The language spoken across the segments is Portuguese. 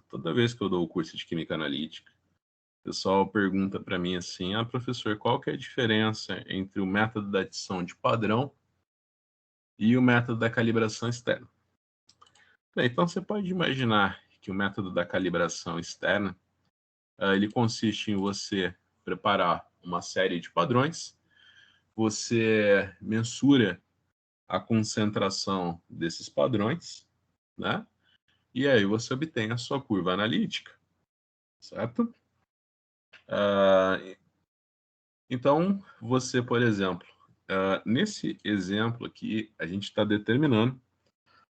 toda vez que eu dou o curso de Química Analítica, o pessoal pergunta para mim assim, professor, qual que é a diferença entre o método da adição de padrão e o método da calibração externa? Bem, então você pode imaginar que o método da calibração externa, ele consiste em você preparar uma série de padrões, você mensura a concentração desses padrões, né? E aí você obtém a sua curva analítica, certo? Então, você, por exemplo, nesse exemplo aqui, a gente está determinando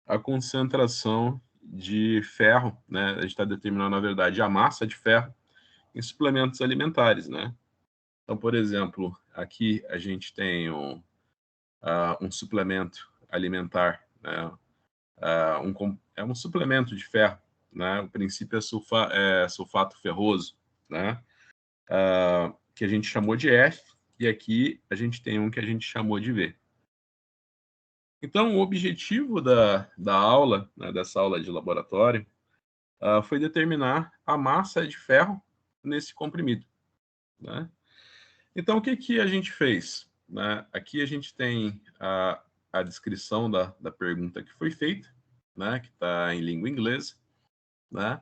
a concentração de ferro, né? A gente está determinando, na verdade, a massa de ferro em suplementos alimentares, né? Então, por exemplo, aqui a gente tem um suplemento alimentar, né? É um suplemento de ferro, né? O princípio é sulfato ferroso, né? Que a gente chamou de F, e aqui a gente tem um que a gente chamou de V. Então, o objetivo da aula, né, dessa aula de laboratório, foi determinar a massa de ferro nesse comprimido, né? Então, o que, que a gente fez? Né? Aqui a gente tem a descrição da pergunta que foi feita, né, que está em língua inglesa, né?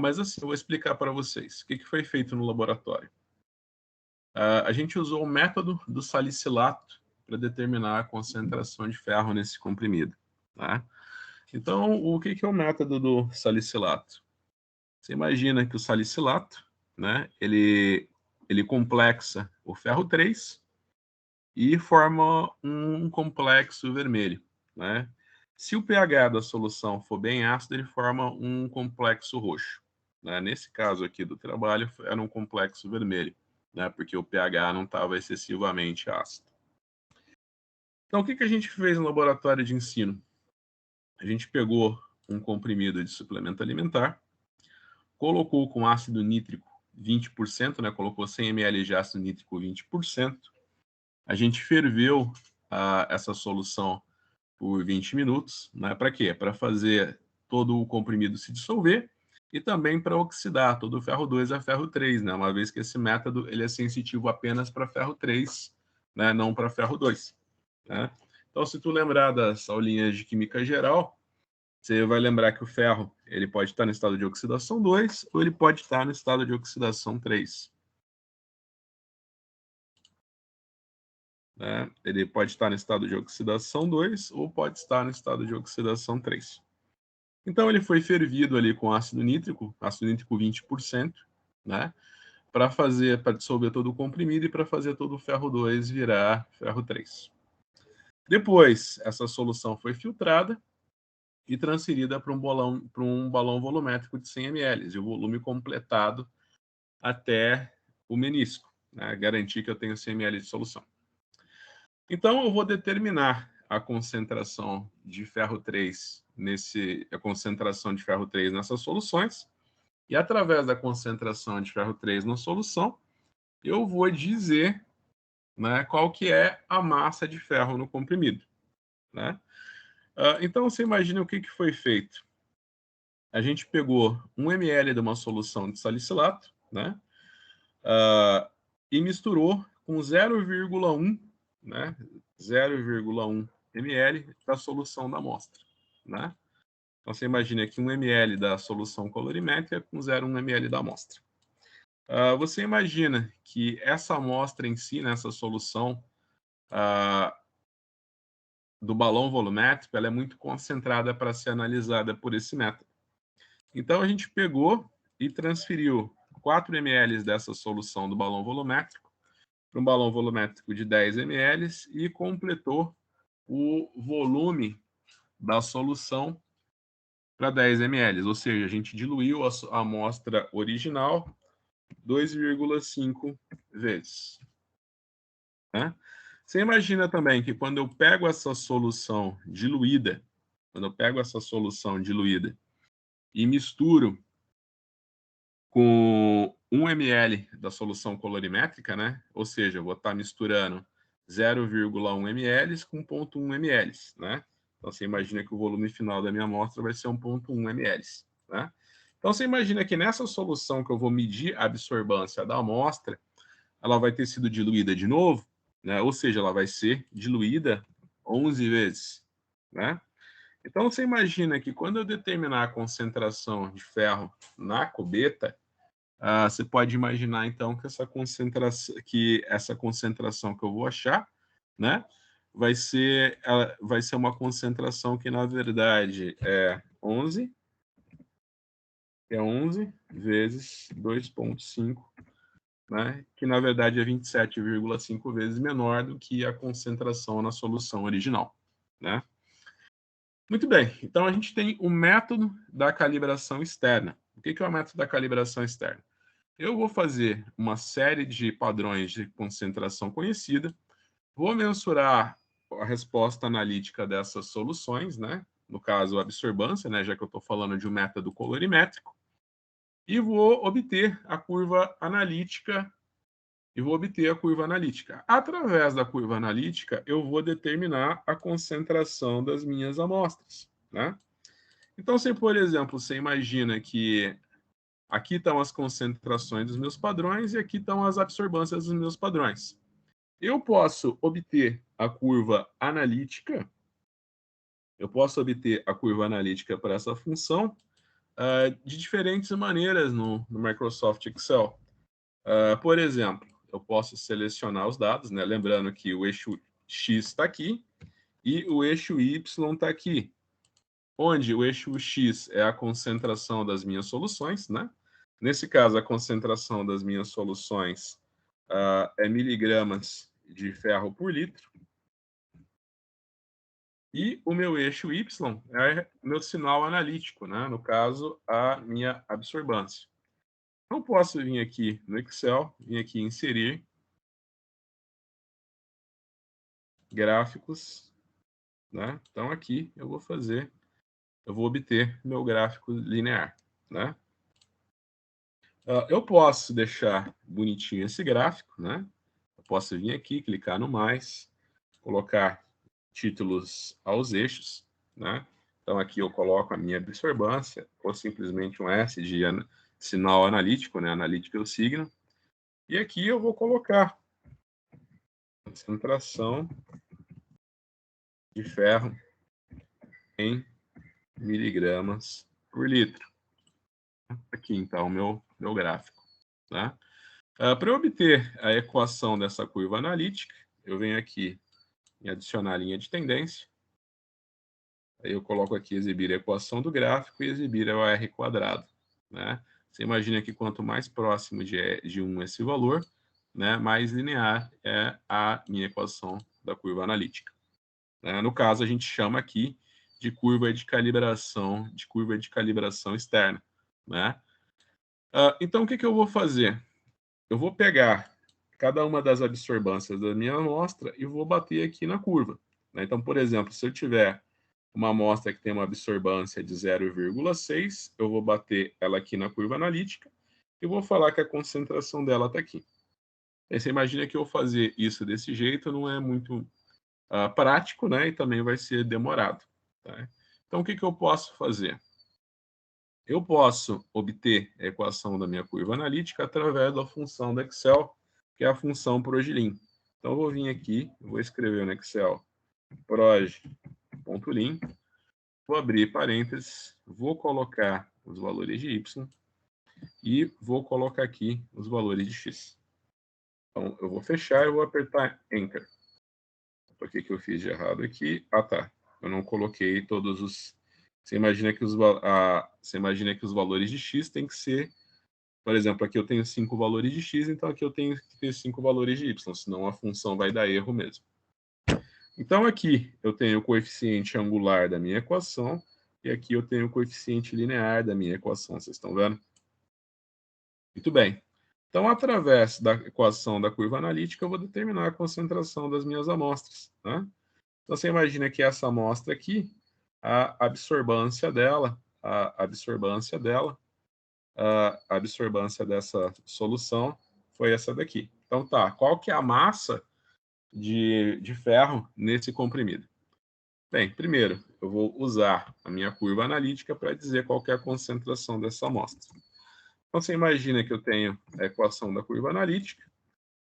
Mas assim, eu vou explicar para vocês o que, que foi feito no laboratório. A gente usou o método do salicilato para determinar a concentração de ferro nesse comprimido, tá? Então, o que, que é o método do salicilato? Você imagina que o salicilato, né, ele complexa o ferro 3 e forma um complexo vermelho, né? Se o pH da solução for bem ácido, ele forma um complexo roxo, né? Nesse caso aqui do trabalho, era um complexo vermelho, né? Porque o pH não estava excessivamente ácido. Então, o que, que a gente fez no laboratório de ensino? A gente pegou um comprimido de suplemento alimentar, colocou com ácido nítrico 20%, né? Colocou 100 ml de ácido nítrico 20%. A gente ferveu essa solução por 20 minutos, né? Para quê? Para fazer todo o comprimido se dissolver e também para oxidar todo o ferro 2 a ferro 3, né? Uma vez que esse método ele é sensitivo apenas para ferro 3, né? Não para ferro 2, né? Então, se tu lembrar das aulinhas de química geral, você vai lembrar que o ferro ele pode estar no estado de oxidação 2 ou ele pode estar no estado de oxidação 3. Né? Ele pode estar no estado de oxidação 2 ou pode estar no estado de oxidação 3. Então, ele foi fervido ali com ácido nítrico 20%, né? Para dissolver todo o comprimido e para fazer todo o ferro 2 virar ferro 3. Depois, essa solução foi filtrada e transferida para um balão volumétrico de 100 ml, e o volume completado até o menisco, né? Garantir que eu tenho 100 ml de solução. Então, eu vou determinar a concentração de ferro 3 nessas soluções, e através da concentração de ferro 3 na solução, eu vou dizer, né, qual que é a massa de ferro no comprimido, né? Então, você imagina o que, que foi feito. A gente pegou 1 ml de uma solução de salicilato, né, e misturou com 0,1, né, 0,1 ml da solução da amostra, né? Então, você imagina aqui 1 ml da solução colorimétrica com 0,1 ml da amostra. Você imagina que essa amostra em si, nessa solução do balão volumétrico, ela é muito concentrada para ser analisada por esse método. Então, a gente pegou e transferiu 4 ml dessa solução do balão volumétrico para um balão volumétrico de 10 ml e completou o volume da solução para 10 ml, ou seja, a gente diluiu a amostra original 2,5 vezes, né? Você imagina também que quando eu pego essa solução diluída, e misturo com 1 ml da solução colorimétrica, né? Ou seja, eu vou estar misturando 0,1 ml com 0,1 ml, né? Então, você imagina que o volume final da minha amostra vai ser 1,1 ml, né? Então, você imagina que nessa solução que eu vou medir a absorbância da amostra, ela vai ter sido diluída de novo, né? Ou seja, ela vai ser diluída 11 vezes, né? Então, você imagina que quando eu determinar a concentração de ferro na cubeta, você pode imaginar, então, que essa concentração que eu vou achar, né, vai ser uma concentração que, na verdade, é 11 vezes 2,5, né, que, na verdade, é 27,5 vezes menor do que a concentração na solução original, né? Muito bem, então a gente tem o método da calibração externa. O que é o método da calibração externa? Eu vou fazer uma série de padrões de concentração conhecida, vou mensurar a resposta analítica dessas soluções, né? No caso, a absorbância, né? Já que eu estou falando de um método colorimétrico, e vou obter a curva analítica. Através da curva analítica, eu vou determinar a concentração das minhas amostras, né? Então, se, por exemplo, você imagina que aqui estão as concentrações dos meus padrões e aqui estão as absorbâncias dos meus padrões. Eu posso obter a curva analítica, para essa função de diferentes maneiras no Microsoft Excel. Por exemplo, eu posso selecionar os dados, né? Lembrando que o eixo X está aqui e o eixo Y está aqui, onde o eixo X é a concentração das minhas soluções, né? Nesse caso, a concentração das minhas soluções é miligramas de ferro por litro. E o meu eixo Y é meu sinal analítico, né? No caso, a minha absorbância. Então, posso vir aqui no Excel, vir aqui inserir gráficos, né? Então, aqui eu vou obter meu gráfico linear, né? Eu posso deixar bonitinho esse gráfico, né? Eu posso vir aqui, clicar no mais, colocar títulos aos eixos, né? Então, aqui eu coloco a minha absorbância, ou simplesmente um S de sinal analítico, né? Analítico é o signo. E aqui eu vou colocar concentração de ferro em miligramas por litro. Aqui, então, o meu gráfico, né? Para eu obter a equação dessa curva analítica, eu venho aqui em adicionar a linha de tendência. Aí eu coloco aqui exibir a equação do gráfico e exibir o R quadrado, né? Você imagina que quanto mais próximo de 1 esse valor, né, mais linear é a minha equação da curva analítica, né? No caso, a gente chama aqui de curva de calibração externa, né? Então, o que eu vou fazer? Eu vou pegar cada uma das absorbâncias da minha amostra e vou bater aqui na curva, né? Então, por exemplo, se eu tiver uma amostra que tem uma absorbância de 0,6, eu vou bater ela aqui na curva analítica e vou falar que a concentração dela está aqui. Aí você imagina que eu fazer isso desse jeito não é muito prático, né? E também vai ser demorado, tá? Então, o que eu posso fazer? Eu posso obter a equação da minha curva analítica através da função do Excel, que é a função proj_lin. Então, eu vou vir aqui, vou escrever no Excel proj.lin, vou abrir parênteses, vou colocar os valores de y e vou colocar aqui os valores de x. Então, eu vou fechar e vou apertar Enter. O que eu fiz de errado aqui? Ah, tá. Eu não coloquei todos os... Você imagina que os valores de x têm que ser... Por exemplo, aqui eu tenho 5 valores de x, então aqui eu tenho que ter 5 valores de y, senão a função vai dar erro mesmo. Então, aqui eu tenho o coeficiente angular da minha equação e aqui eu tenho o coeficiente linear da minha equação. Vocês estão vendo? Muito bem. Então, através da equação da curva analítica, eu vou determinar a concentração das minhas amostras, né? Então, você imagina que essa amostra aqui, a absorbância dessa solução foi essa daqui. Então, tá, qual que é a massa de ferro nesse comprimido? Bem, primeiro, eu vou usar a minha curva analítica para dizer qual que é a concentração dessa amostra. Então, você imagina que eu tenho a equação da curva analítica,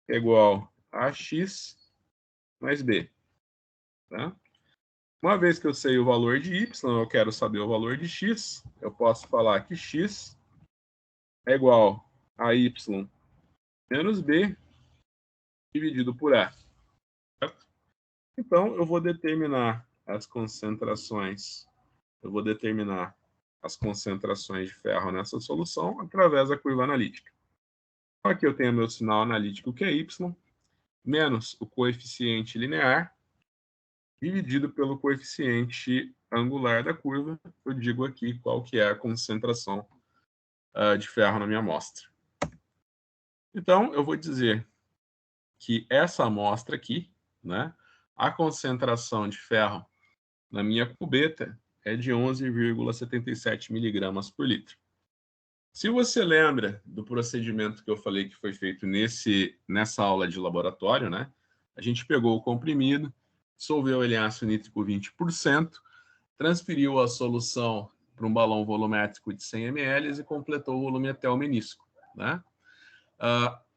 que é igual a x mais b. Tá? Uma vez que eu sei o valor de y, eu quero saber o valor de x, eu posso falar que x é igual a y menos b dividido por a. Certo? Então, eu vou determinar as concentrações, de ferro nessa solução através da curva analítica. Então, aqui eu tenho meu sinal analítico, que é y, menos o coeficiente linear, dividido pelo coeficiente angular da curva. Eu digo aqui qual que é a concentração de ferro na minha amostra. Então, eu vou dizer que essa amostra aqui, né, a concentração de ferro na minha cubeta é de 11,77 miligramas por litro. Se você lembra do procedimento que eu falei que foi feito nessa aula de laboratório, né, a gente pegou o comprimido, dissolveu ele em ácido nítrico 20%, transferiu a solução para um balão volumétrico de 100 ml e completou o volume até o menisco. Né?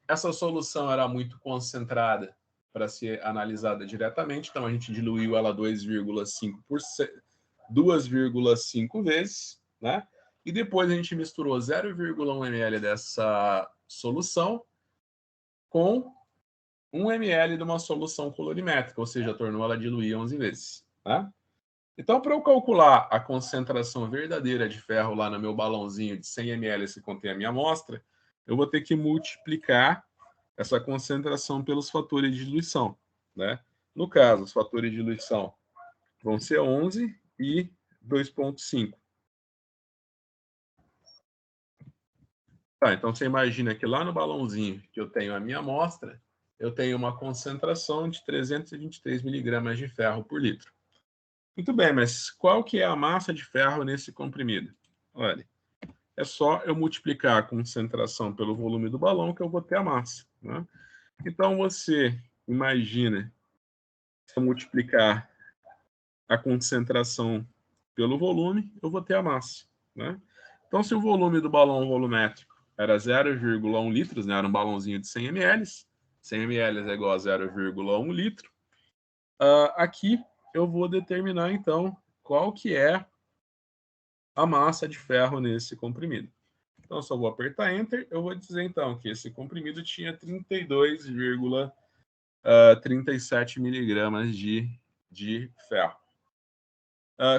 Essa solução era muito concentrada para ser analisada diretamente, então a gente diluiu ela 2,5 vezes, né? E depois a gente misturou 0,1 ml dessa solução com 1 ml de uma solução colorimétrica, ou seja, tornou ela diluir 11 vezes. Tá? Então, para eu calcular a concentração verdadeira de ferro lá no meu balãozinho de 100 ml que contém a minha amostra, eu vou ter que multiplicar essa concentração pelos fatores de diluição. Né? No caso, os fatores de diluição vão ser 11 e 2,5. Tá, então você imagina que lá no balãozinho que eu tenho a minha amostra, eu tenho uma concentração de 323 miligramas de ferro por litro. Muito bem, mas qual que é a massa de ferro nesse comprimido? Olha, é só eu multiplicar a concentração pelo volume do balão que eu vou ter a massa. Né? Então você imagina, se eu multiplicar a concentração pelo volume, eu vou ter a massa. Né? Então, se o volume do balão volumétrico era 0,1 litros, né? Era um balãozinho de 100 ml, 100 ml é igual a 0,1 litro, aqui eu vou determinar, então, qual que é a massa de ferro nesse comprimido. Então, só vou apertar Enter, eu vou dizer, então, que esse comprimido tinha 32,37 miligramas de ferro.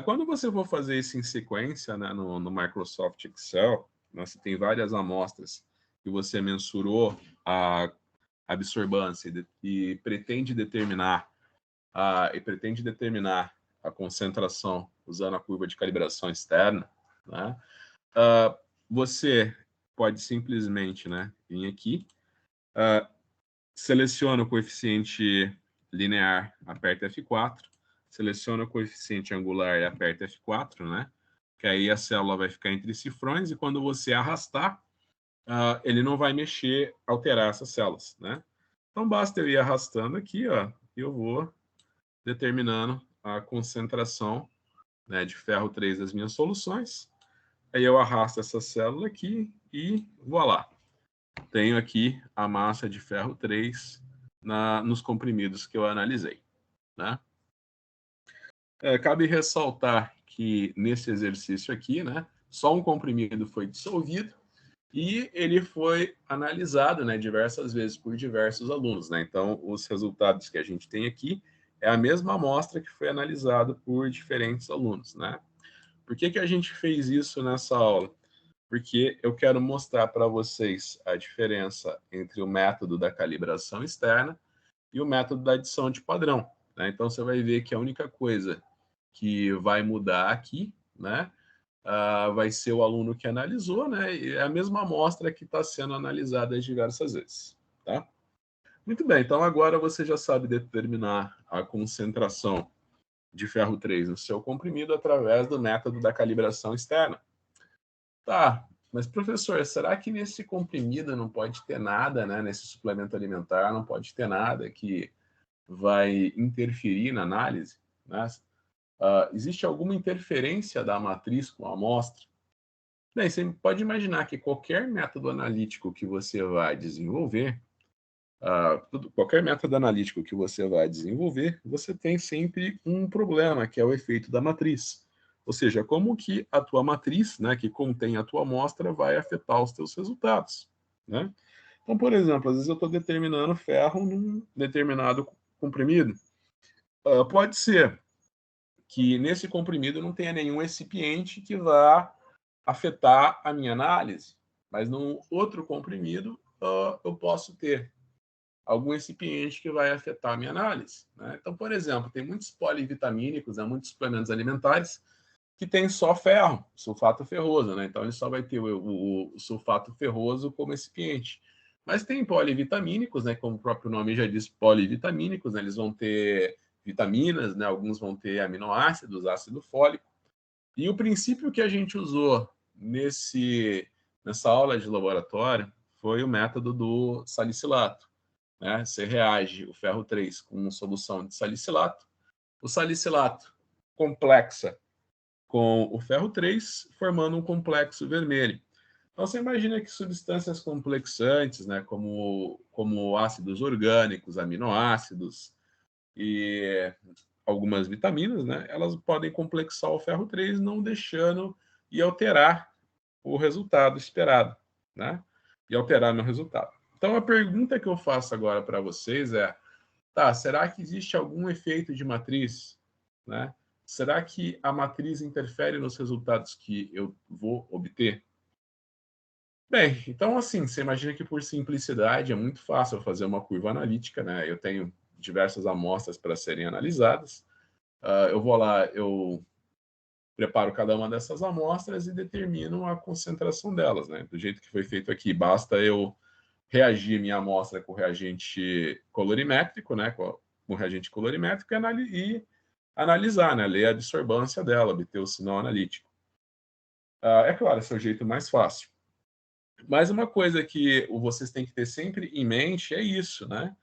Quando você for fazer isso em sequência, né, no Microsoft Excel, né, você tem várias amostras que você mensurou a absorbância e pretende determinar a concentração usando a curva de calibração externa, né? Você pode simplesmente, né, vir aqui, seleciona o coeficiente linear, aperta F4, seleciona o coeficiente angular e aperta F4, né? Que aí a célula vai ficar entre cifrões e quando você arrastar, ele não vai mexer, alterar essas células, né? Então basta eu ir arrastando aqui, ó, e eu vou determinando a concentração, né, de ferro 3 das minhas soluções. Aí eu arrasto essa célula aqui e voilá. Tenho aqui a massa de ferro 3 nos comprimidos que eu analisei. Né? Cabe ressaltar que nesse exercício aqui, né, só um comprimido foi dissolvido e ele foi analisado, né, diversas vezes por diversos alunos. Né? Então, os resultados que a gente tem aqui é a mesma amostra que foi analisada por diferentes alunos. Né? Por que a gente fez isso nessa aula? Porque eu quero mostrar para vocês a diferença entre o método da calibração externa e o método da adição de padrão. Né? Então, você vai ver que a única coisa que vai mudar aqui, né, vai ser o aluno que analisou, né, e é a mesma amostra que está sendo analisada diversas vezes. Tá? Muito bem, então agora você já sabe determinar a concentração de ferro 3 no seu comprimido através do método da calibração externa. Tá, mas professor, será que nesse comprimido não pode ter nada, né? Nesse suplemento alimentar não pode ter nada que vai interferir na análise, né? Existe alguma interferência da matriz com a amostra? Bem, você pode imaginar que qualquer método analítico que você vai desenvolver, qualquer método analítico que você vai desenvolver, você tem sempre um problema, que é o efeito da matriz. Ou seja, como que a tua matriz, né, que contém a tua amostra, vai afetar os teus resultados, né? Então, por exemplo, às vezes eu estou determinando ferro num determinado comprimido. Pode ser que nesse comprimido não tenha nenhum excipiente que vá afetar a minha análise, mas num outro comprimido eu posso ter algum excipiente que vai afetar a minha análise, né? Então, por exemplo, tem muitos polivitamínicos, né, muitos suplementos alimentares que tem só ferro, sulfato ferroso, né? Então ele só vai ter o sulfato ferroso como excipiente. Mas tem polivitamínicos, né? Como o próprio nome já diz, polivitamínicos, né? Eles vão ter vitaminas, né? Alguns vão ter aminoácidos, ácido fólico. E o princípio que a gente usou nessa aula de laboratório foi o método do salicilato, né? Você reage o ferro 3 com solução de salicilato. O salicilato complexa com o ferro 3, formando um complexo vermelho. Então, você imagina que substâncias complexantes, né, como ácidos orgânicos, aminoácidos e algumas vitaminas, né, elas podem complexar o ferro 3, não deixando e alterar o resultado esperado, né? E alterar meu resultado. Então, a pergunta que eu faço agora para vocês é: tá, será que existe algum efeito de matriz, né? Será que a matriz interfere nos resultados que eu vou obter? Bem, então assim, você imagina que por simplicidade é muito fácil fazer uma curva analítica, né? Eu tenho diversas amostras para serem analisadas. Eu vou lá, eu preparo cada uma dessas amostras e determino a concentração delas, né? Do jeito que foi feito aqui, basta eu reagir minha amostra com reagente colorimétrico, né? Com reagente colorimétrico e analisar, né? Ler a absorbância dela, obter o sinal analítico. É claro, esse é o jeito mais fácil. Mas uma coisa que vocês têm que ter sempre em mente é isso, né?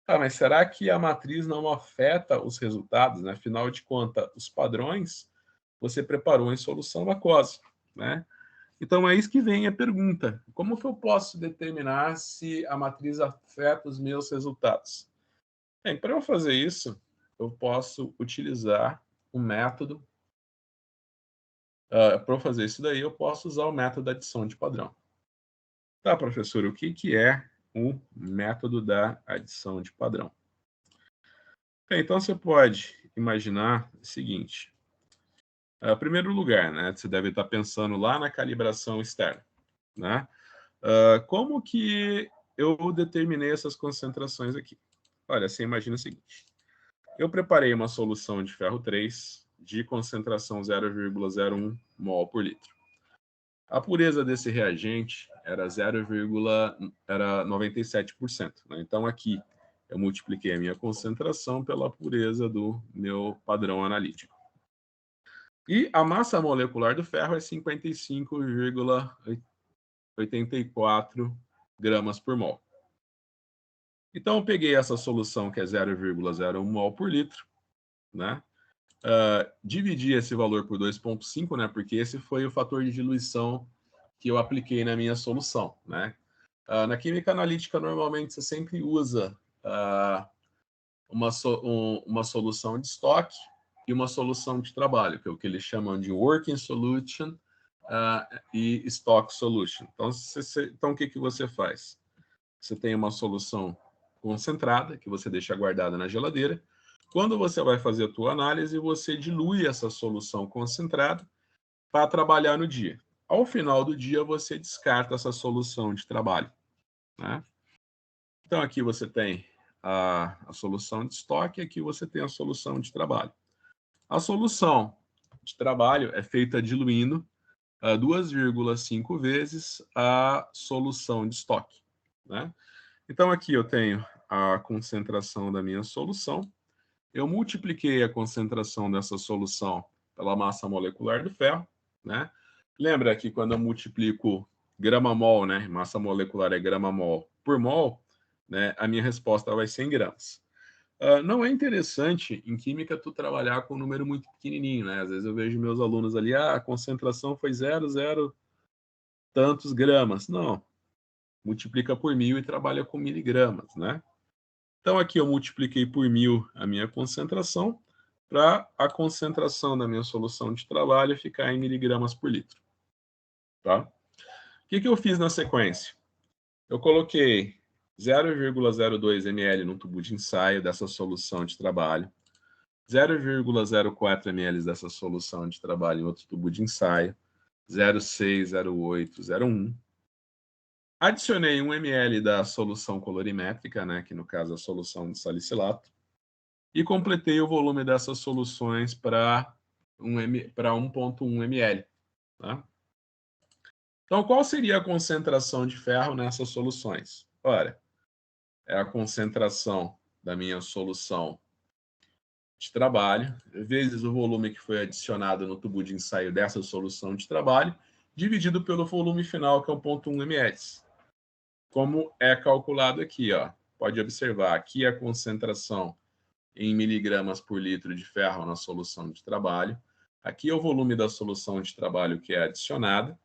Mas será que a matriz não afeta os resultados, né? Afinal de contas, os padrões você preparou em solução aquosa, né? Então é isso que vem a pergunta: como que eu posso determinar se a matriz afeta os meus resultados? Bem, para eu fazer isso, eu posso utilizar um método. Para eu fazer isso daí, eu posso usar o método da adição de padrão. Tá, professor, o que que é o método da adição de padrão? Então você pode imaginar o seguinte: em primeiro lugar, né, você deve estar pensando lá na calibração externa, né? Como que eu determinei essas concentrações aqui? Olha, você imagina o seguinte: eu preparei uma solução de ferro 3 de concentração 0,01 mol por litro. A pureza desse reagente era 97%. Né? Então, aqui, eu multipliquei a minha concentração pela pureza do meu padrão analítico. E a massa molecular do ferro é 55,84 gramas por mol. Então, eu peguei essa solução, que é 0,01 mol por litro, né? Dividi esse valor por 2,5, né? Porque esse foi o fator de diluição que eu apliquei na minha solução, né? Na química analítica, normalmente, você sempre usa uma solução de estoque e uma solução de trabalho, que é o que eles chamam de working solution e stock solution. Então, o que você faz? Você tem uma solução concentrada, que você deixa guardada na geladeira. Quando você vai fazer a tua análise, você dilui essa solução concentrada para trabalhar no dia. Ao final do dia, você descarta essa solução de trabalho, né? Então, aqui você tem a solução de estoque, aqui você tem a solução de trabalho. A solução de trabalho é feita diluindo 2,5 vezes a solução de estoque, né? Então, aqui eu tenho a concentração da minha solução. Eu multipliquei a concentração dessa solução pela massa molecular do ferro, né? Lembra que quando eu multiplico grama-mol, né? Massa molecular é grama-mol por mol, né? A minha resposta vai ser em gramas. Não é interessante em química tu trabalhar com um número muito pequenininho, né? Às vezes eu vejo meus alunos ali, a concentração foi 0,0 tantos gramas. Não, multiplica por 1000 e trabalha com miligramas, né? Então aqui eu multipliquei por 1000 a minha concentração para a concentração da minha solução de trabalho ficar em miligramas por litro, tá? O que eu fiz na sequência? Eu coloquei 0,02 ml no tubo de ensaio dessa solução de trabalho, 0,04 ml dessa solução de trabalho em outro tubo de ensaio, 0,6, 0,8, 0,1. Adicionei 1 ml da solução colorimétrica, né, que no caso é a solução de salicilato, e completei o volume dessas soluções para 1,1 ml. Tá? Então, qual seria a concentração de ferro nessas soluções? Olha, é a concentração da minha solução de trabalho, vezes o volume que foi adicionado no tubo de ensaio dessa solução de trabalho, dividido pelo volume final, que é 1,1 ml. Como é calculado aqui, ó. Pode observar, aqui a concentração em miligramas por litro de ferro na solução de trabalho. Aqui é o volume da solução de trabalho que é adicionada,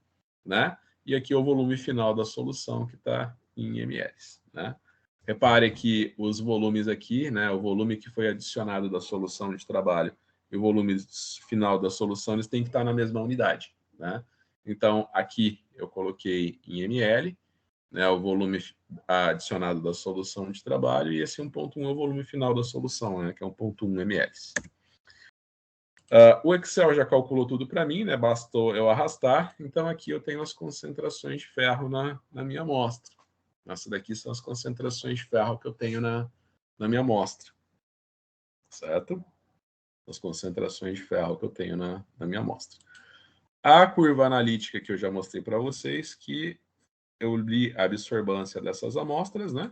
né? E aqui é o volume final da solução que está em ml, né? Repare que os volumes aqui, né, o volume que foi adicionado da solução de trabalho e o volume final da solução, eles têm que estar na mesma unidade, né? Então, aqui eu coloquei em ml, né, o volume adicionado da solução de trabalho, e esse 1,1 é o volume final da solução, né, que é 1,1 ml. O Excel já calculou tudo para mim, né, bastou eu arrastar, então aqui eu tenho as concentrações de ferro na minha amostra. Essa daqui são as concentrações de ferro que eu tenho na minha amostra, certo? As concentrações de ferro que eu tenho na minha amostra. A curva analítica que eu já mostrei para vocês, que eu li a absorbância dessas amostras, né?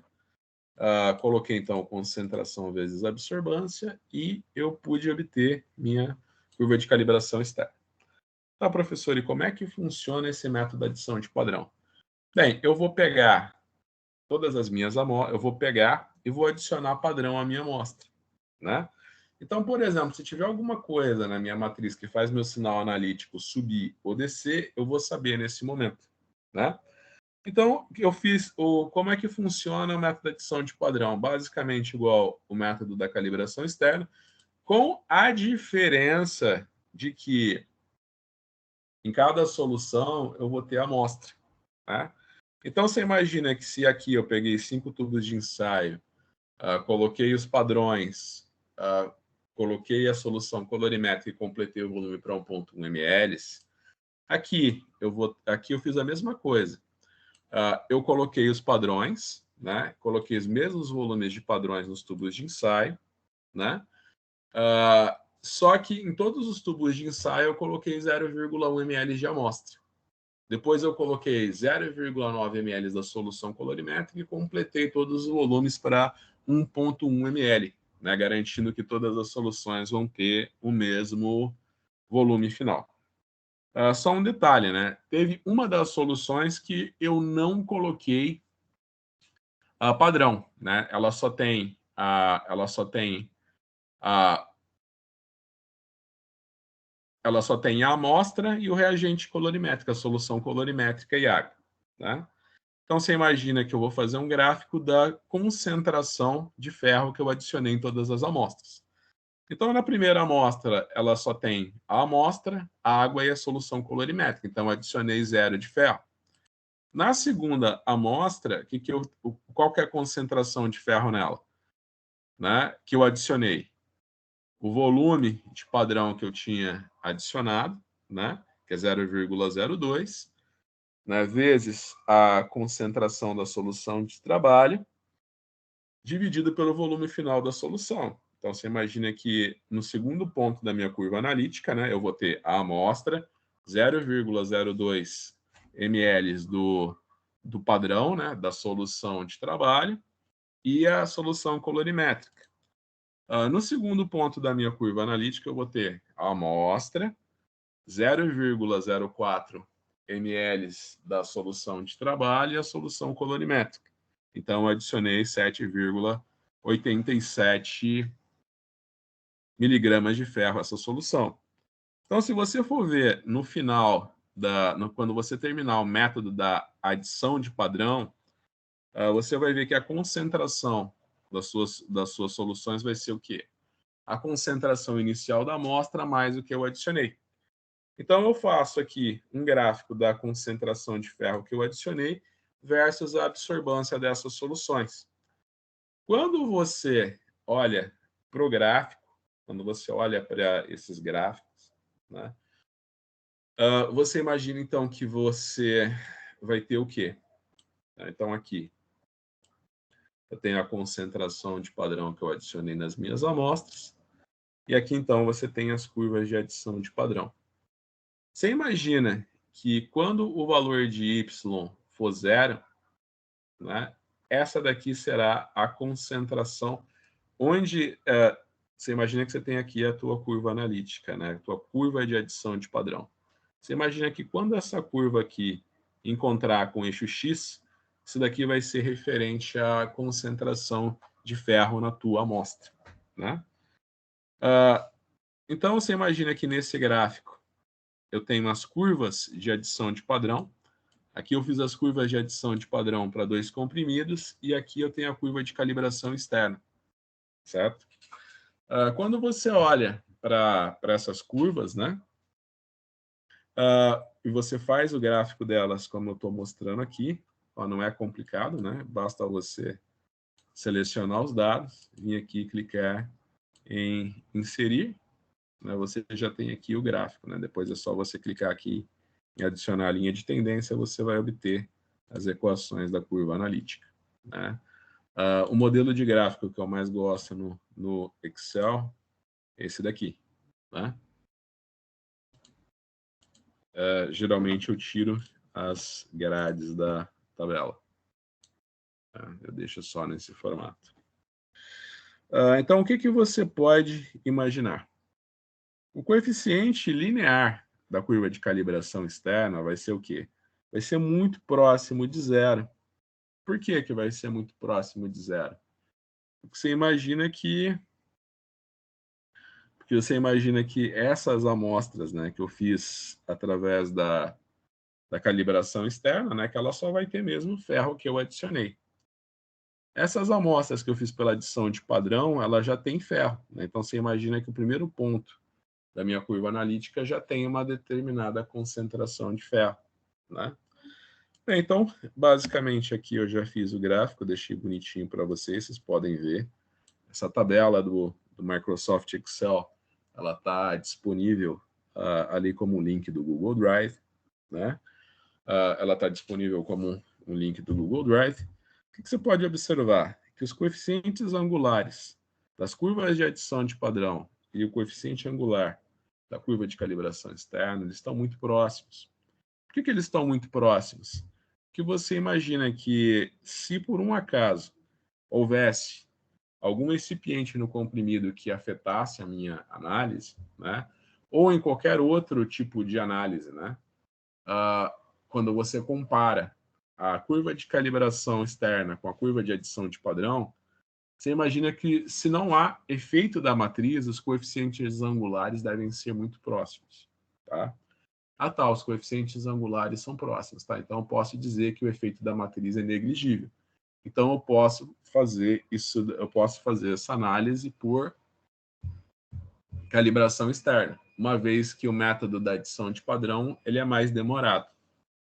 Coloquei, então, concentração vezes absorbância e eu pude obter minha curva de calibração externa. Tá, professor, e como é que funciona esse método de adição de padrão? Bem, eu vou pegar todas as minhas amostras, eu vou pegar e vou adicionar padrão à minha amostra, né? Então, por exemplo, se tiver alguma coisa na minha matriz que faz meu sinal analítico subir ou descer, eu vou saber nesse momento, né? Então, eu fiz como é que funciona o método de adição de padrão? Basicamente igual o método da calibração externa, com a diferença de que em cada solução eu vou ter a amostra, né? Então, você imagina que se aqui eu peguei 5 tubos de ensaio, coloquei os padrões, coloquei a solução colorimétrica e completei o volume para 1,1 ml, aqui eu fiz a mesma coisa. Eu coloquei os padrões, né? Coloquei os mesmos volumes de padrões nos tubos de ensaio, né? Só que em todos os tubos de ensaio eu coloquei 0,1 ml de amostra. Depois eu coloquei 0,9 ml da solução colorimétrica e completei todos os volumes para 1,1 ml, né? Garantindo que todas as soluções vão ter o mesmo volume final. Só um detalhe, né? Teve uma das soluções que eu não coloquei padrão, né? Ela só tem a amostra e o reagente colorimétrico, a solução colorimétrica e água, né? Então você imagina que eu vou fazer um gráfico da concentração de ferro que eu adicionei em todas as amostras. Então, na primeira amostra, ela só tem a amostra, a água e a solução colorimétrica. Então, eu adicionei 0 de ferro. Na segunda amostra, qual que é a concentração de ferro nela? Né? Que eu adicionei o volume de padrão que eu tinha adicionado, né? Que é 0,02, né? Vezes a concentração da solução de trabalho, dividido pelo volume final da solução. Então, você imagina que no segundo ponto da minha curva analítica, né, eu vou ter a amostra, 0,02 ml do padrão, né, da solução de trabalho, e a solução colorimétrica. No segundo ponto da minha curva analítica, eu vou ter a amostra, 0,04 ml da solução de trabalho e a solução colorimétrica. Então, eu adicionei 7,4 87 miligramas de ferro essa solução. Então, se você for ver no final, quando você terminar o método da adição de padrão, você vai ver que a concentração das suas soluções vai ser o quê? A concentração inicial da amostra mais o que eu adicionei. Então, eu faço aqui um gráfico da concentração de ferro que eu adicionei versus a absorbância dessas soluções. Quando você olha para o gráfico, quando você olha para esses gráficos, né, você imagina, então, que você vai ter o quê? Então, aqui, eu tenho a concentração de padrão que eu adicionei nas minhas amostras, e aqui, então, você tem as curvas de adição de padrão. Você imagina que quando o valor de y for zero, né, essa daqui será a concentração, onde você imagina que você tem aqui a tua curva analítica, né, a tua curva de adição de padrão. Você imagina que quando essa curva aqui encontrar com o eixo X, isso daqui vai ser referente à concentração de ferro na tua amostra, né? Então, você imagina que nesse gráfico eu tenho as curvas de adição de padrão. Aqui eu fiz as curvas de adição de padrão para 2 comprimidos e aqui eu tenho a curva de calibração externa, certo? Quando você olha para essas curvas, né? E você faz o gráfico delas como eu estou mostrando aqui, ó, não é complicado, né? Basta você selecionar os dados, vir aqui e clicar em inserir, né? Você já tem aqui o gráfico, né? Depois é só você clicar aqui em adicionar a linha de tendência, você vai obter as equações da curva analítica, né? O modelo de gráfico que eu mais gosto no Excel é esse daqui, né? Geralmente eu tiro as grades da tabela. Eu deixo só nesse formato. Então, o que você pode imaginar? O coeficiente linear da curva de calibração externa vai ser o quê? Vai ser muito próximo de zero. Por que que vai ser muito próximo de zero? Porque você imagina que essas amostras, né, que eu fiz através da calibração externa, né, que ela só vai ter mesmo o ferro que eu adicionei. Essas amostras que eu fiz pela adição de padrão, ela já tem ferro, né? Então, você imagina que o primeiro ponto da minha curva analítica já tem uma determinada concentração de ferro, né? Bem, então, basicamente aqui eu já fiz o gráfico, deixei bonitinho para vocês podem ver. Essa tabela do Microsoft Excel, ela está disponível ali como um link do Google Drive, né? Ela está disponível como um link do Google Drive. O que você pode observar? Que os coeficientes angulares das curvas de adição de padrão e o coeficiente angular da curva de calibração externa, eles estão muito próximos. Por que eles estão muito próximos? Que você imagina que se por um acaso houvesse algum recipiente no comprimido que afetasse a minha análise, né? Ou em qualquer outro tipo de análise, né? Quando você compara a curva de calibração externa com a curva de adição de padrão, você imagina que, se não há efeito da matriz, os coeficientes angulares devem ser muito próximos, tá? Os coeficientes angulares são próximos, tá? Então, eu posso dizer que o efeito da matriz é negligível. Então, eu posso fazer essa análise por calibração externa, uma vez que o método da adição de padrão ele é mais demorado,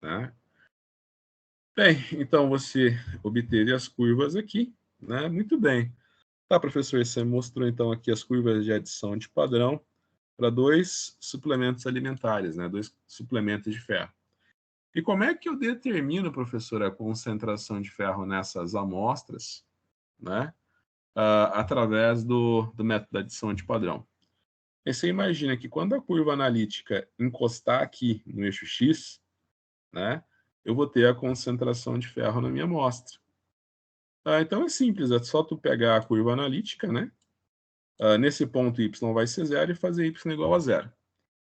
né? Bem, então você obteve as curvas aqui, né? Muito bem. Tá, professor, você mostrou então aqui as curvas de adição de padrão para 2 suplementos alimentares, né? 2 suplementos de ferro. E como é que eu determino, professor, a concentração de ferro nessas amostras, né? Através do método de adição de padrão. E você imagina que quando a curva analítica encostar aqui no eixo X, né? Eu vou ter a concentração de ferro na minha amostra. Então é simples, é só tu pegar a curva analítica, né? Nesse ponto y vai ser zero e fazer y igual a zero.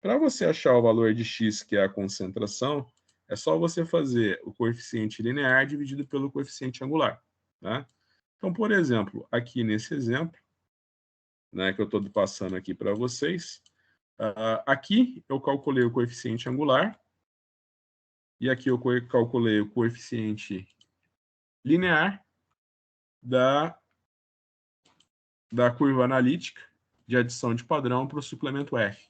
Para você achar o valor de x, que é a concentração, é só você fazer o coeficiente linear dividido pelo coeficiente angular, né? Então, por exemplo, aqui nesse exemplo, né, que eu estou passando aqui para vocês, aqui eu calculei o coeficiente angular, e aqui eu calculei o coeficiente linear da curva analítica de adição de padrão para o suplemento F.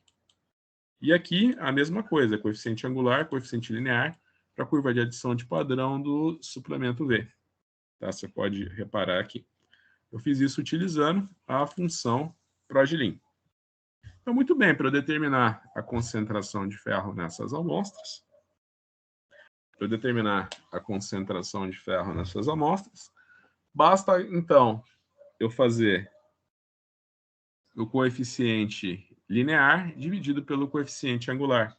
E aqui a mesma coisa, coeficiente angular, coeficiente linear para a curva de adição de padrão do suplemento V. Tá? Você pode reparar aqui. Eu fiz isso utilizando a função Progilin. Então, muito bem, para eu determinar a concentração de ferro nessas amostras, basta, então, eu fazer o coeficiente linear dividido pelo coeficiente angular.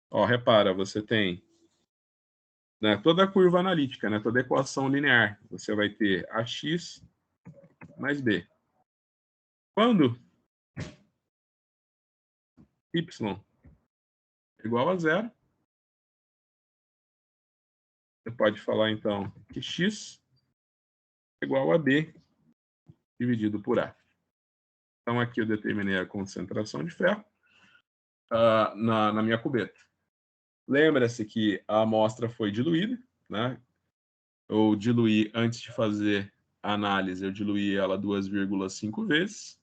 Ó, repara, você tem, né, toda a curva analítica, né, toda a equação linear. Você vai ter AX mais B. Quando Y igual a zero, você pode falar, então, que X é igual a B dividido por A. Então, aqui eu determinei a concentração de ferro na minha cubeta. Lembra-se que a amostra foi diluída, né? Eu diluí, antes de fazer a análise, eu diluí ela 2,5 vezes.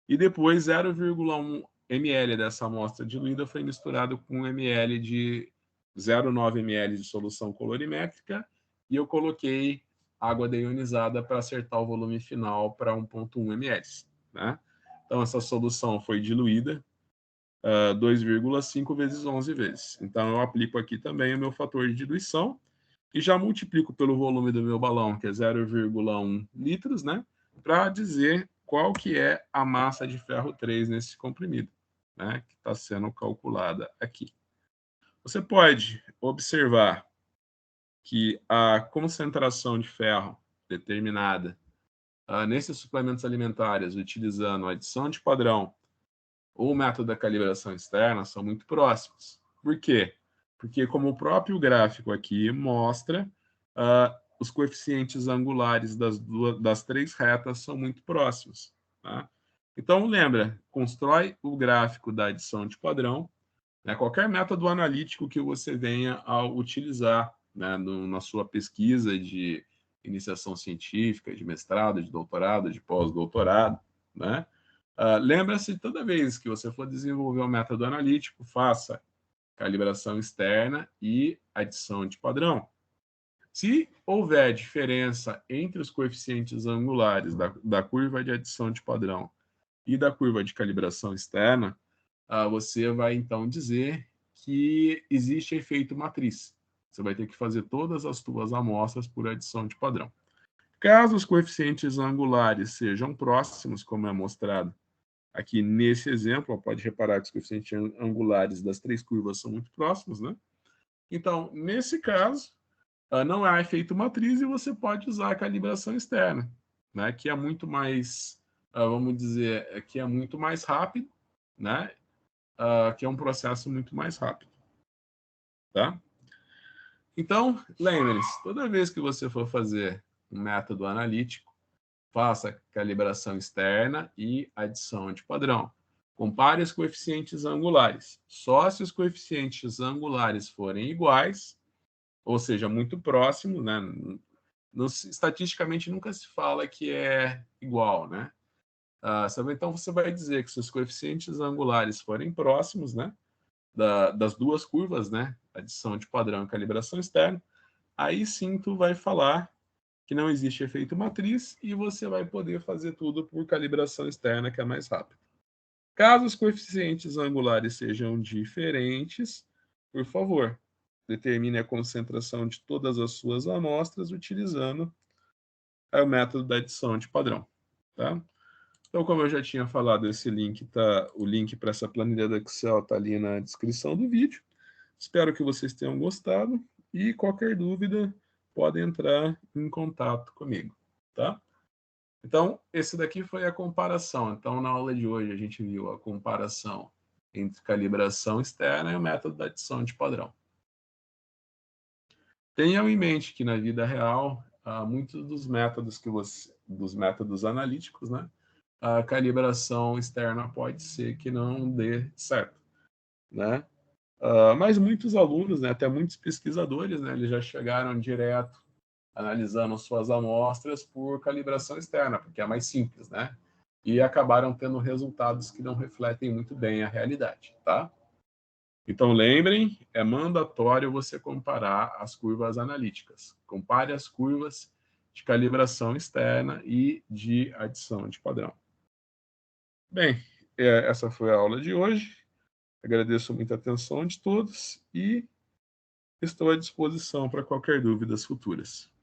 E depois 0,1 ml dessa amostra diluída foi misturado com 0,9 ml de solução colorimétrica e eu coloquei água deionizada para acertar o volume final para 1,1 ml. Né? Então, essa solução foi diluída 2,5 vezes 11 vezes. Então, eu aplico aqui também o meu fator de diluição e já multiplico pelo volume do meu balão, que é 0,1 litros, né? Para dizer qual que é a massa de ferro 3 nesse comprimido, né? Que está sendo calculada aqui. Você pode observar que a concentração de ferro determinada nesses suplementos alimentares, utilizando a adição de padrão ou o método da calibração externa, são muito próximos. Por quê? Porque, como o próprio gráfico aqui mostra, os coeficientes angulares das três retas são muito próximos. Tá? Então, lembra, constrói o gráfico da adição de padrão, né, qualquer método analítico que você venha a utilizar, né, na sua pesquisa de iniciação científica, de mestrado, de doutorado, de pós-doutorado, né? Lembra-se, toda vez que você for desenvolver um método analítico, faça calibração externa e adição de padrão. Se houver diferença entre os coeficientes angulares da curva de adição de padrão e da curva de calibração externa, você vai então dizer que existe efeito matriz. Você vai ter que fazer todas as suas amostras por adição de padrão. Caso os coeficientes angulares sejam próximos, como é mostrado aqui nesse exemplo, pode reparar que os coeficientes angulares das três curvas são muito próximos, né? Então, nesse caso, não há efeito matriz e você pode usar a calibração externa, né? Que é muito mais, vamos dizer, que é muito mais rápido, né? Que é um processo muito mais rápido, tá? Então, lembre-se, toda vez que você for fazer um método analítico, faça calibração externa e adição de padrão. Compare os coeficientes angulares. Só se os coeficientes angulares forem iguais, ou seja, muito próximos, né? Estatisticamente nunca se fala que é igual, né? Então você vai dizer que se os coeficientes angulares forem próximos, né? Das duas curvas, né? Adição de padrão e calibração externa, aí sim tu vai falar que não existe efeito matriz e você vai poder fazer tudo por calibração externa, que é mais rápido. Caso os coeficientes angulares sejam diferentes, por favor, determine a concentração de todas as suas amostras utilizando o método da adição de padrão. Tá? Então, como eu já tinha falado, o link para essa planilha do Excel está ali na descrição do vídeo. Espero que vocês tenham gostado e qualquer dúvida pode entrar em contato comigo, tá? Então, esse daqui foi a comparação. Então, na aula de hoje, a gente viu a comparação entre calibração externa e o método da adição de padrão. Tenham em mente que na vida real, muitos dos métodos analíticos, né, a calibração externa pode ser que não dê certo, né? Mas muitos alunos, né, até muitos pesquisadores, né, eles já chegaram direto analisando suas amostras por calibração externa, porque é mais simples, né? E acabaram tendo resultados que não refletem muito bem a realidade, tá? Então lembrem, é mandatório você comparar as curvas analíticas. Compare as curvas de calibração externa e de adição de padrão. Bem, essa foi a aula de hoje. Agradeço muita atenção de todos e estou à disposição para qualquer dúvidas futuras.